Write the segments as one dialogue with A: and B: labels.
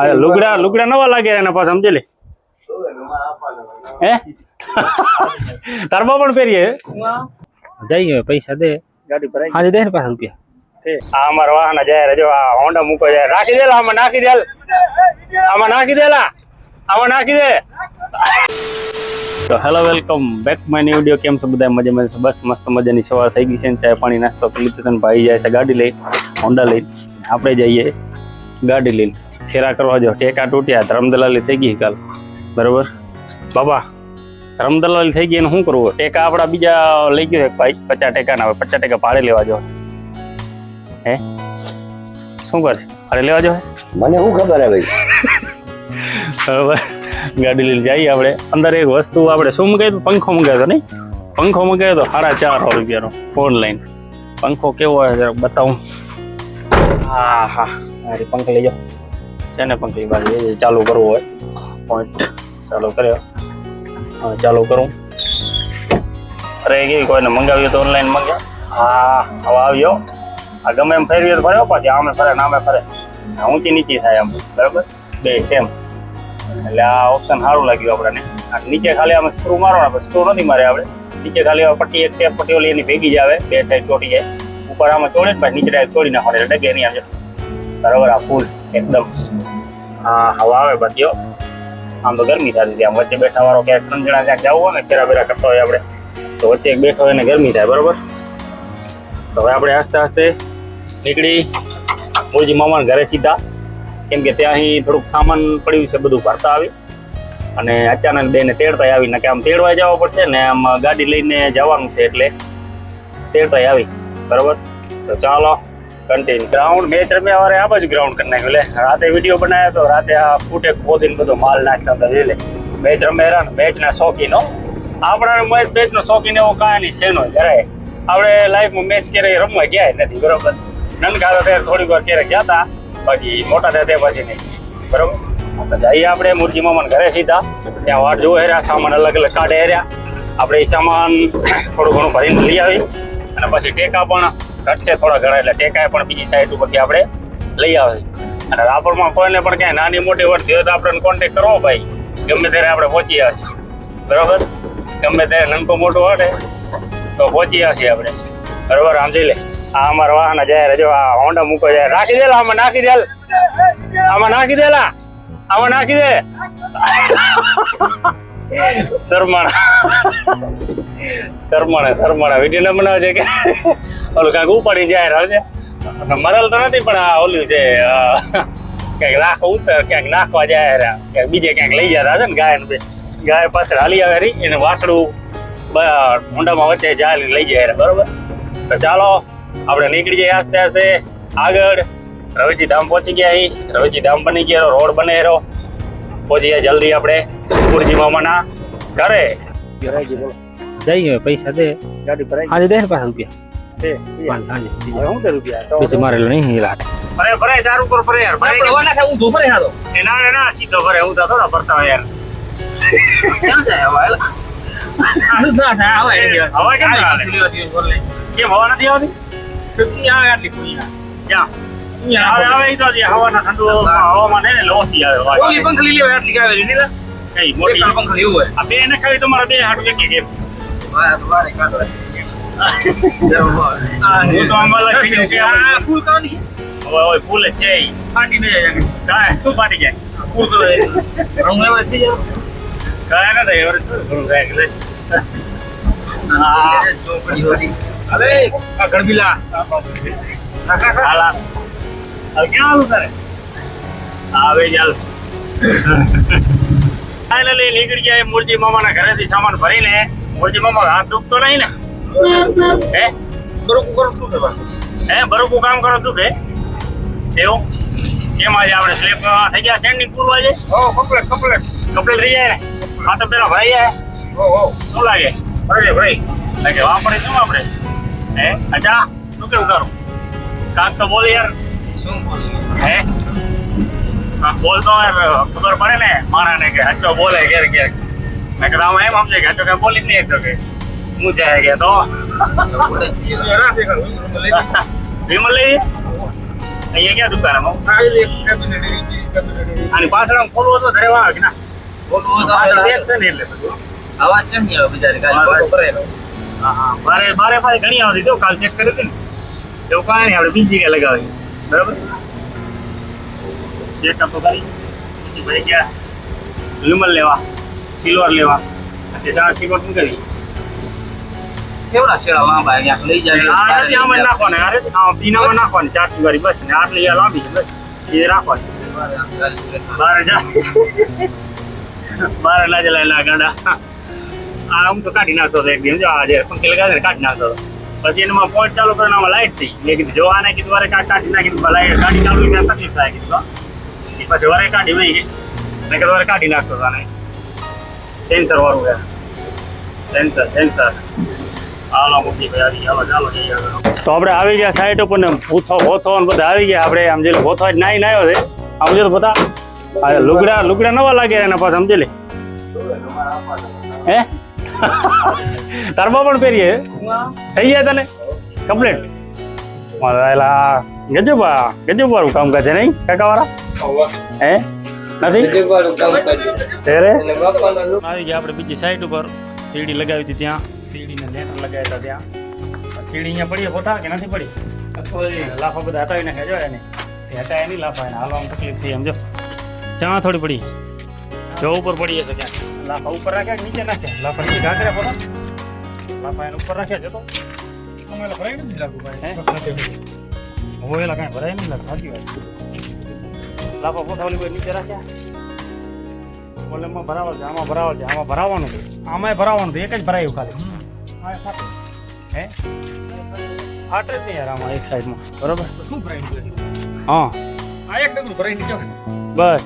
A: આ લુગડા નવા લાગે એના પાસે સમજી લે હે તારબા પણ પહેરીએ જઈએ પૈસા દે ગાડી પર આજે દે ને પાછા રૂપિયા આ અમારા વાહન જાય જો આ હોન્ડા મૂકો જાય રાખી દેલા આમાં નાખી દેલ આમાં નાખી દેલા આમાં નાખી દે તો hello welcome back my new video. કેમ છો બધા મજામાં છો? બસ મસ્ત મજાની સવાર થઈ ગઈ છે ને ચાય પાણી નાસ્તો કરી લીધો છે. ભાઈ જાય છે ગાડી લઈ હોન્ડા લઈને, આપણે જઈએ ગાડી લઈને ફેરા કરવા. જો ટેકા તૂટ્યા, ધર્મદલાલી થઈ ગઈ કાલ બરોબર બાબા, ધર્મદલાલી થઈ ગઈ એને શું કરવું? ટેકા આપડા બીજા લઈ ગયો એક ભાઈ 50 ટેકાના, હવે 50 ટેકા ભાડે લેવા જો હે શું કરશે? ભાડે લેવા જો
B: મને શું ખબર હે ભાઈ.
A: બરોબર ગાડી લઈને જઈએ આપણે. અંદર એક વસ્તુ આપણે શું મંગાવ્યું? પંખો મંગાવ્યો નહીં? પંખો મંગાવ્યો તો 450 રૂપિયાનો ઓનલાઈન. પંખો કેવો હોય જરા બતાવું. હા હા મારી પંખ લઈ જાઓ છે ને. પંખ બાજુ ચાલુ કરવું હોય પોઈન્ટ ચાલુ કર્યો. હા ચાલુ કરું. અરે કેવી કોઈને મંગાવ્યું તો ઓનલાઈન મંગાવ્યો. હા હવે આવ્યો. આ ગમે એમ ફેરવી તો ફર્યો, પાછી આમે ફરે નામે ફરે, ઊંચી નીચી થાય આમ બરાબર બે સેમ. એટલે આ ઓપ્શન સારું લાગ્યું આપણને. નીચે ખાલી આમાં સ્ક્રૂ મારવાના, પણ સ્ક્રૂ નથી મારે આપણે. નીચે ખાલી પટ્ટી એક ટેપ પટ્ટી ઓલી એની ભેગી જ આવે, બે સાઈડ ચોટી જાય. ઉપર આમાં ચોડે ને પછી નીચે ડાયરેક્ટ ચોડી નાખવાનું એટલે ડગે નહીં આવે બરાબર. આ ફૂલ એકદમ હા હવા આવે બાકી. આમ તો ગરમી થતી હતી. આમ વચ્ચે બેઠા વાળો ક્યાંક 3 જણા ક્યાંક જવું હોય ને ફેરા બેરા કરતા હોય આપણે, તો વચ્ચે એક બેઠો હોય ને ગરમી થાય બરોબર. તો હવે આપણે આસ્તે આસ્તે નીકળી મોરજી મામાના ઘરે સીધા, કેમ કે ત્યાં અહીં થોડુંક સામાન પડ્યું છે બધું ભરતા આવી. અને અચાનક બેને તેડતા આવીને કે આમ તેડવા જવા પડશે ને, આમ ગાડી લઈને જવાનું છે એટલે તેડતા આવી બરોબર. તો ચાલો કન્ટિન્યુ. ગ્રાઉન્ડ મેચ રમ્યા વારે આ બાજુ ગ્રાઉન્ડ કરી નાખ્યું. એટલે રાતે વિડીયો બનાવ્યો તો રાતે આ ફૂટે ખોદીને બધો માલ નાખતા હતા. એટલે મેચ રમેરા ને મેચના શોખીનો. આપણા મેચનો શોખીન એવો કાંઈ નહીં છે નો જરાય. આપણે લાઈફમાં મેચ ક્યારેય રમવા ગયા નથી બરોબર. નનકા ત્યારે થોડીક વાર ક્યારેક ગયા હતા, બાકી મોટા થયા પછી નહીં બરોબર. તો જઈએ આપણે મોરજી મામાના ઘરે સીધા. ત્યાં વાટ જોવે હેર્યા, સામાન અલગ અલગ કાઢે હેર્યા. આપણે એ સામાન થોડું ઘણું ભરીને લઈ આવી. અને પછી ટેકા પણ ઘટશે થોડા ઘણા, એટલે ટેકા પણ બીજી સાઈડ ઉપરથી આપણે લઈ આવી. અને રાપરમાં કોઈને પણ ક્યાંય નાની મોટી વર્તી હોય તો આપણને કોન્ટેક્ટ કરવો ભાઈ, ગમે ત્યારે આપણે પહોંચી આવશે બરોબર. ગમે ત્યારે નાનકો મોટો હોય તો પહોંચી આવશે આપણે બરોબર. આમ જઈ લે આ અમારા વાહન જાય જો આ હોન્ડા મૂકો જાય રાખી દેલા આમાં નાખી દેલ આમાં નાખી દેલા આમાં નાખી દે. શરમાણા વિડીયો ના બનાવે છે કે ઓલું કાંઈક ઉપાડી જાય છે. મરલ તો નથી પણ આ ઓલું છે ક્યાંક રાખ ઉતર ક્યાંક નાખવા જાય, ક્યાંક બીજે ક્યાંક લઈ જતા છે ને. ગાય પાછળ હાલી આવે રહી એને વાસડું હોન્ડામાં વચ્ચે જાય લઈ જાય બરોબર. તો ચાલો આપણે નીકળી જઈએ આસ્તે આસ્તે આગળ. રવેચી ધામ પહોંચી ગયા. રવેચી ધામ બની ગયો, રોડ બને રહ્યો. પહોંચી ગયા જલ્દી આપણે મોરજી મામાના ઘરે. જઈએ પૈસા દે ગાડી પર આજે દે ને પાછા રૂપિયા મારેલો નહીં લાગે. ભરે ચારું પર ભરે યાર. ભરે ઊંધો ભરે હાલો એ ના સીધો ભરે. હું તો થોડા ભરતા હોય યાર. ક્યાં જાય હવા? હવા કેમ નથી આવતી? આવે તો હવાના ઠંડુ હવામાન ને ઓછી આવે. પંખ લઈ લેવા આટલી આવે કઈ મોટી પંખ લેવું હોય આ બે ને ખાલી તમારા બે હાટ વેકી કેમ હું તો આમાં લખી કે ફૂલ કરવાની હવે ફૂલ છે ફાટી ન જાય. કાય શું ફાટી જાય? ફૂલ કરો રંગ એવા થઈ જાય કાય ના થાય એવરે ઘણું થાય એટલે હા ચોકડી હોતી. અરે આ ગણબીલા હાલા હવે ક્યાં આવું કરે? આવે ચાલ ફાઇનલી નીકળી ગયા મોરજી મામાના ઘરેથી સામાન ભરીને. મોરજી મામા હાથ દુખતો નહીં ને? હે બરોકું કરો શું કરવાનું? હે બરોકું કામ કરો દુખે એવું કેમ? આજે આપણે સ્લેબ થઈ ગયા સેન્ડિંગ પૂરું આજે. કમ્પ્લીટ થઈ જાય ને? હા તો પેલા ભાઈ જાય શું લાગે? ભાઈ લાગે વાપરે શું આપણે? હે અચ્છા શું કેવું કરું? કાંક તો બોલ યાર. શું બોલ? હે બોલતો ખબર પડે ને માણસને કે હચ્ચો બોલે ક્યારેક. મેં કીધું આમાં એમ સમજે કે હચ્ચો કઈ બોલી જ નહીં શકતો કે હું જાય ગયા તો વિમલ લઈ અહીંયા ક્યાં દુકાનમાં આની પાછળ આમ ખોલવો તો ઘરે વાગે ના પાછળ બેગ છે ને એટલે બધું
C: અવાજ કેમ નહીં આવે બિચારી કાલે ફોટો કરેલો
A: હા બારે પાસે ઘણી આવતી જો કાલ ચેક કરી હતી ને એવું કાંઈ નહીં આપણે બીજી જગ્યાએ લગાવી બરાબર ચેકઅપ તો કરી પછી ભાઈ ગયા વિમલ લેવા સિલ્વર લેવા તે 4 સિલ્વર શું કરી
C: કેવડા શેડા લાંબા ક્યાંક લઈ જાય
A: આ નથી આમાં નાખવાને આ રીતે આ પીનામાં નાખવાની 4 વાળી બસ ને આટલી આ લાંબી છે બસ એ રાખવાની બારે જા બારે લાજે લાયેલા ગાડા આમ તો કાઢી નાખતો હતો એકદમ જો આ જે પંખી લગાવે ને કાઢી નાખતો હતો પછી એનામાં પોઈન્ટ ચાલુ કરીને આમાં લાઈટ થઈ મેં કીધું જો આને કીધું વારે કાઢી નાખી લાઈટ ગાડી ચાલુ કરીને તકલીફ થાય કીધું એ પછી વારે કાઢી વહી ગઈ મેં કીધું વારે કાઢી નાખતો હતો આને સેન્સર વાળું છે સેન્સર હાલો મૂકી ભાઈ આવી ચાલો ચાલો જઈએ તો આપણે આવી ગયા સાઈડ ઉપર ને ભૂથો ને બધા આવી ગયા આપણે આમ જે ભૂથો જ નાઈ નાયો છે આમ જો તો બધા લુગડા નવા લાગે એના પાસે સમજી લે હે તારમાં પણ પહેરીએ થઈ ગયા તને કમ્પ્લીટ ગજબ વાળું કામ કરે છે નહીં કાકા વાળા હે નથી આવી ગયા આપણે બીજી સાઈડ ઉપર સીડી લગાવી હતી ત્યાં સીડીને લેટર લગાવ્યા હતા ત્યાં સીડી અહીંયા પડીએ પોતા કે નથી પડી લાફા બધા હટાવી નાખ્યા જો એને હટાય નહીં લાફા એને હાલવામાં તકલીફ થઈ એમ જો ચા થોડી પડી જો ઉપર પડી જશે ક્યાંક લાફા ઉપર રાખ્યા કે નીચે નાખ્યા લાફા નીચે ઘાઘરા પોતા લાફા એને ઉપર રાખ્યા જતો અમે ભરાઈ નથી લાગુ ભાઈ હોયેલા કાંઈ ભરાય નહીં લાગે સાચી વાત લાફા પોતા ઓલી નીચે રાખ્યા ઓલેમાં ભરાવલ છે આમાં ભરાવલ છે આમાં ભરાવાનું છે આમાંય ભરાવાનું છે એક જ ભરાયું ખાલી હે ફાટે જ નહીં યાર આમાં એક સાઈડમાં બરોબર
C: શું ભરાઈ
A: હા
C: આ એક ડગરું ભરાઈ નીચે
A: બસ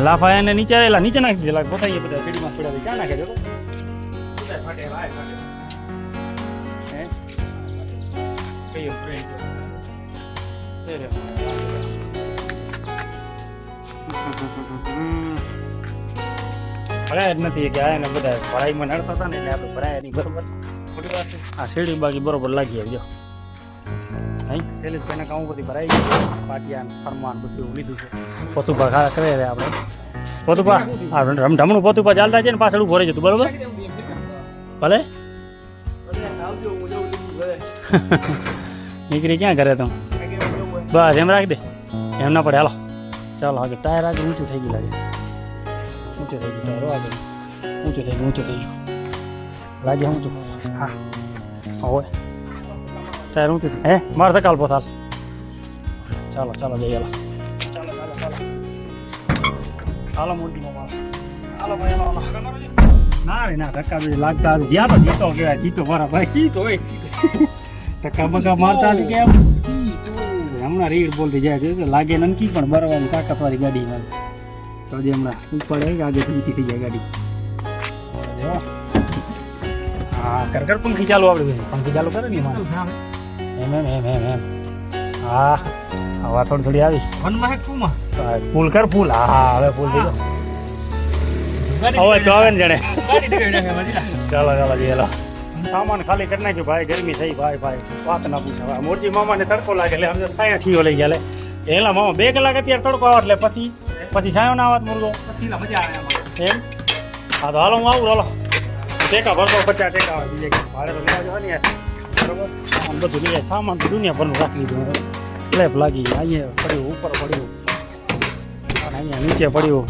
A: લાફા એને નીચે રહેલા નીચે નાખી દીધેલા પોતાએ બધા સીડીમાં પડ્યા ક્યાં નાખે જો ભરાય જ નથી કે આ એને બધા ભરાઈમાં નડતા હતા ને એટલે આપણે ભરાય નહીં બરોબર ખોટી વાત છે આ સીડી બાકી બરોબર લાગી આવી જો નહીં પેલી તેના કામ બધી ભરાઈ ગઈ પાટિયા ફરમાન બધું લીધું છે પોતુપા કરે છે આપણે પોતુપા હા રમઢમણું પોતુપા ચાલતા છે ને પાછળ ઉભો રહી જતું બરોબર ભલે નીકળી ક્યાં કરે તું બસ એમ રાખી દે એમ ના પડે હાલો ચાલો આગળ ટાયર આગળ ઊંચું થઈ ગયું લાગે ઊંચું થઈ ગયું ટાયરો આગળ ઊંચું થઈ ગયું લાગે ઊંચું હા હોય ટાયર ઊંચું હે મારે ધકાલ પોતાલ ચાલો જઈએ હાલો મોટી હાલો ભાઈ ના રે ના ધક્કા બી લાગતા જ્યાં તો જીતો કહેવાય જીતો મારા ભાઈ જીતો હોય ધક્કા બક્કા મારતા હશે કેમ હમણાં રીડ બોલતી જાય છે લાગે નનકી પણ બરવાની તાકાતવાળી ગાડી તો જે હમણાં ઉપાડે કે આગળ ઊંચી થઈ જાય ગાડી હા કર પંખી ચાલુ આપણે પંખી ચાલુ કરે ને એમ હા હવા થોડી આવી
C: વનમાં એક કુમાં
A: ફૂલ કર ફૂલ હા હવે ફૂલ થઈ ગયો હવે તો આવે ને જાણે ચાલો જઈએ સામાન ખાલી કરી નાખ્યું ભાઈ ગરમી થઈ ભાઈ વાત ના પૂછે મોરજી મામાને તડકો લાગે એટલે અમને સાયા ઠીઓ લઈ ગયા એલા મામા 2 કલાક અત્યારે તડકો આવે એટલે પછી સાયો ના આવત મુર્ગો
C: પછી મજા આવે
A: એમ હા તો હાલો હું આવું હાલો ટેકા ભરતો 50 ટેકા આવે બીજે ભાડે તો લેવા જવાની યાર બરોબર સામાન બધું લઈ સામાન તો દુનિયા ભરનું રાખી દીધું સ્લેબ લાગી અહીંયા પડ્યું ઉપર પડ્યું અને અહીંયા નીચે પડ્યું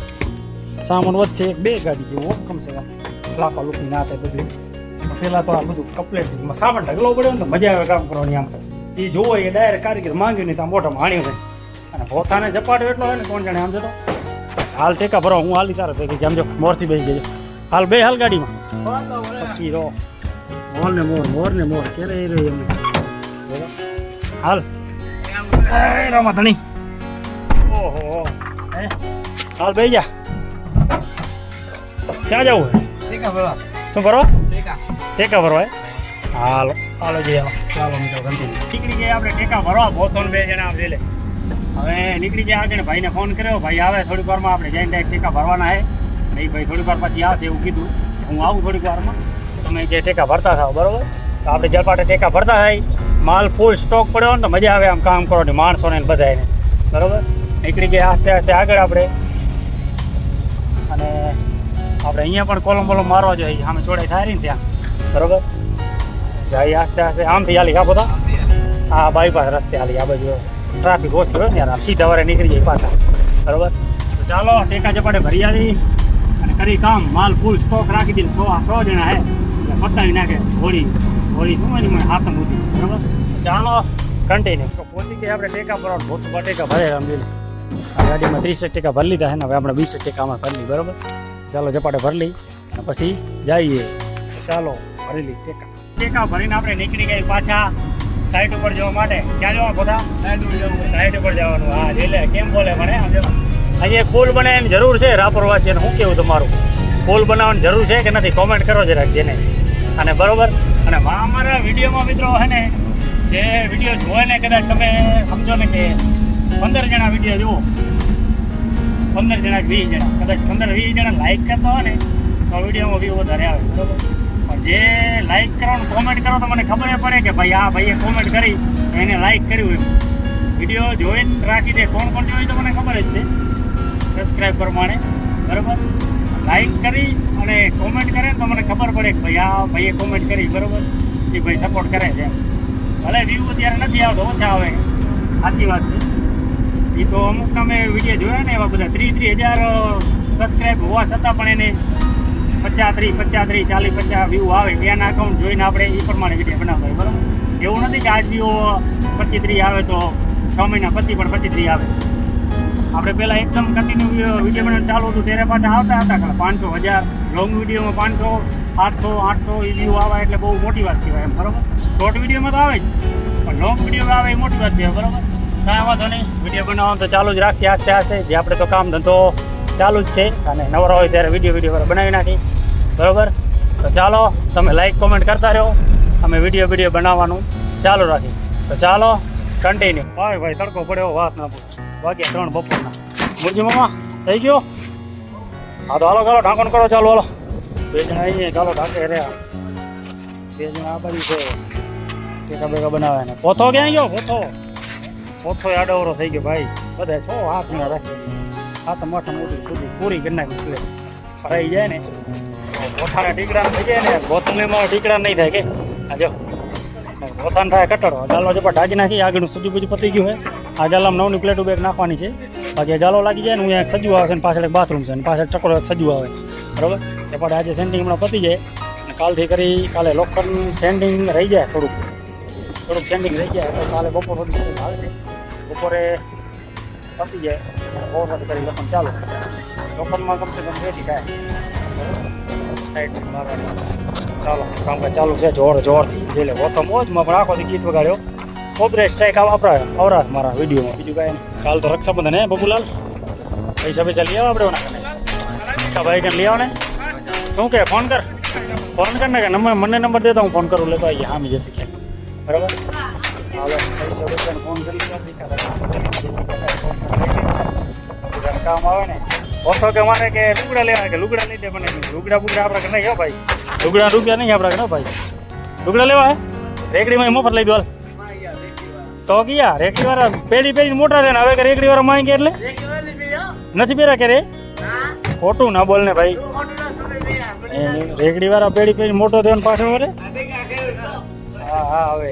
A: સામાન વધશે 1-2 ગાડી જેવું કમસે કમ લાખો લૂકી ના થાય બધું પેલા તો આ બધું કમ્પ્લેટ સામાન ઢગલો પડ્યો ને તો મજા આવે કામ કરવાની આમ જે જોવો એ ડાયરેક્ટ કારીગર માંગ્યું નહીં તો મોઢામાં હાણ્યું હોય અને પોતાને ઝપાટો એટલો હોય ને કોણ જાણે આમ જતો હાલ ટેકા ભરો હું હાલી તારે કે આમ જો મોરથી બેસી ગયો હાલ બે હાલ ગાડીમાં પક્કી રહો મોર ને મોર ક્યારે એ રહ્યો એમ હાલ રમત નહીં ઓહો હે હાલ બેસી જા ક્યાં જવું શું ભરવા ટેકા ભરવા હાલો જઈએ ચાલો મિત્રો નીકળી ગયા આપણે ટેકા ભરવા બોથોન 2 જણા આમ લે હવે નીકળી ગયા આગળ ભાઈને ફોન કર્યો ભાઈ આવે થોડીક વારમાં આપણે જઈને ડાયરેક્ટ ટેકા ભરવાના છે નહીં ભાઈ થોડીક વાર પછી આવશે એવું કીધું હું આવું થોડીક વારમાં તમે જે ટેકા ભરતા થાવ બરોબર તો આપણે જલપાટે ટેકા ભરતા થાય માલ ફૂલ સ્ટોક પડ્યો ને તો મજા આવે આમ કામ કરવાની માણસોને ને બધાને બરાબર. નીકળી ગયા આસ્તે આસ્તે આગળ આપણે, અને આપણે અહીંયા પણ કોલમ બોલમ મારવા જોઈએ સામે ચોડાઈ થાય ને ત્યાં બરાબર. જાય આસ્તે આસ્તે આમથી હાલી હા બધા આ બાયપાસ રસ્તે હાલી આ બાજુ ટ્રાફિક ઓછી હોય ને યાર, આમ સીધા વારે નીકળી જાય પાછા બરાબર. તો ચાલો ટેકા ચપાટે ભરી આવી અને કરી કામ. માલ ફૂલ સ્ટોક રાખી દીધું. 6 જણા હે એટલે પતાવી નાખે હોળી શું હોય ને મને હાથમ ઉઠી બરાબર. ચાલો કન્ટિન્યુ. તો પહોંચી ગયા આપણે ટેકા પર. બહુ ટેકા ભરે સમજી આ ગાડીમાં 30 ટેકા ભરી લીધા છે ને હવે આપણે 20 ટેકામાં ભરી લઈ બરાબર. ચાલો ચપાટે ભરી લઈ અને પછી જઈએ. ચાલો ભરી લઈ ટેકા ભરીને આપણે નીકળી ગઈ પાછા સાઈડ ઉપર જવા માટે. ક્યાં જવા બધા સાઈડ ઉપર જવાનું. હા એટલે કેમ બોલે મને અહીંયા પુલ બનાવવાની જરૂર છે રાપરવાસી. અને શું કેવું તમારું, પુલ બનાવવાની જરૂર છે કે નથી કોમેન્ટ કરો જરાક જેને. અને બરોબર. અને અમારા વિડીયોમાં મિત્રો હે ને જે વિડીયો જોવે ને કદાચ તમે સમજો ને કે 15 જણા વિડીયો જુઓ, 15 જણા 20 જણા કદાચ 15-20 જણા લાઈક કરતા હોય ને તો વિડીયોમાં વ્યૂ વધારે આવે બરોબર. પણ જે લાઈક કરવાનું કોમેન્ટ કરો તો મને ખબર પડે કે ભાઈ આ ભાઈએ કોમેન્ટ કરી એને લાઈક કર્યું એમ. વિડીયો જોઈને રાખી દે કોણ કોણ જોઈ તો મને ખબર જ છે સબસ્ક્રાઈબ પ્રમાણે બરાબર. લાઈક કરી અને કોમેન્ટ કરે તો મને ખબર પડે કે ભાઈ આ ભાઈએ કોમેન્ટ કરી બરાબર, એ ભાઈ સપોર્ટ કરે છે. ભલે વ્યૂ અત્યારે નથી આવતો, ઓછા આવે, સાચી વાત છે. એ તો અમુક તમે વિડીયો જોયા ને એવા બધા 30,000 સબસ્ક્રાઈબ હોવા છતાં પણ એને 35, 40, 50 વ્યૂ આવે. એના અકાઉન્ટ જોઈને આપણે એ પ્રમાણે વિડીયો બનાવતા હોય બરાબર. એવું નથી કે આજ વ્યૂ 25-30 આવે તો 6 મહિના પછી પણ 25-30 આવે. આપણે પહેલાં એકદમ કન્ટિન્યુ વિડીયો બનાવવાનું ચાલુ હતું ત્યારે પાછા આવતા હતા 500, 1000 લોંગ વિડીયોમાં 500, 800 એ વ્યૂ આવે એટલે બહુ મોટી વાત કહેવાય એમ બરાબર. શોર્ટ વિડીયોમાં તો આવે જ પણ લોંગ વિડીયો આવે એ મોટી વાત કહેવાય બરાબર. કાંઈ વાંધો નહીં, વિડીયો બનાવવાનું તો ચાલુ જ રાખીએ આસ્તે આસ્તે. જે આપણે તો કામ ધંધો ચાલુ જ છે અને નવરા હોય ત્યારે વિડીયો બનાવી નાખી બરાબર. તો ચાલો તમે લાઈક કોમેન્ટ કરતા રહો, અમે વિડીયો બનાવવાનું ચાલુ રાખી. તો ચાલો કન્ટિન્યુ. ભાઈ તડકો પડ્યો વાત ના પૂછો. વાગ્યા 3 બપોરના. મુરજી મામા થઈ ગયો? હા તો હાલો ચાલો ઢાંકણ કરો ચાલો હાલો. 2 જણા આવીએ ચાલો ઢાંકે રહ્યા. 2 જણા આ બાજુ છે ટેકા બેકા બનાવે ને. પોથો ક્યાં ગયો? પોથો આડવરો થઈ ગયો ભાઈ. બધા 6 હાથ ના રાખી હાથ મોટા મોટી સુધી પૂરી કરી નાખી એટલે ફરાઈ જાય ને પોથાના ટીકડા થઈ જાય ને. બોથલીમાં ટીકડા નહીં થાય કે આ જો પોથાને થાય કટડો. ગાલો જપા ઢાંકી નાખી. આગળનું સજુ બજુ પતી ગયું હોય. આ ગાલામાં 9ની પ્લેટો બેગ નાખવાની છે. બાકી ગાલો લાગી જાય ને હું એક સજુ આવે છે ને પાછળ એક બાથરૂમ છે ને પાછળ ચકડો એક સજુ આવે બરાબર. ચપાટે આજે સેન્ડિંગ હમણાં પતી જાય અને કાલથી કરી કાલે લોકલનું સેન્ડિંગ રહી જાય થોડુંક સેન્ડિંગ રહી જાય તો કાલે બપોર સુધી હાલશે. બપોરે પતી જાય બહુ પછી કરી લોકલ ચાલો. લોકલમાં કમસે કમ 2 થી થાય સાઈડ ચાલો કામકાજ ચાલુ છે જોરથી. એટલે ગૌતમ મોજમાં પણ આખોથી ગીત વગાડ્યો. કોપરેટ સ્ટ્રાઇક આવરા મારા વિડીયોમાં. બીજું કાંઈ નહીં. કાલ તો રક્ષાબંધન હે બબુલાલ, પૈસા લઈ આવો આપણે ઓના કને ભાઈ કને લઈ આવો ને. શું કે ફોન કર ને કે મને નંબર દેતો હું ફોન કરું લેતો આવીએ હામી જશે ક્યાંક બરાબર. હાલો પૈસા ફોન કરી કામ આવે ને. ઓછો કે મારે કે લુગડા લેવા કે લુગડા લઈ દે મને. લુગડા આપણા કે નહીં હો ભાઈ. રૂપિયા નહીં આપણા કે ભાઈ. લુગડા લેવા હે રેકડીમાં મફત લઈ દો તો ક્યાં રેકડી વાળા પેઢી મોટા થાય ને. હવે કે રેકડી વાળા માંગે એટલે નથી પહેર્યા કે રે ખોટું ના બોલ ને ભાઈ. રેકડી વાળા પેઢી મોટો થયો ને પાછળ વરે. હા હવે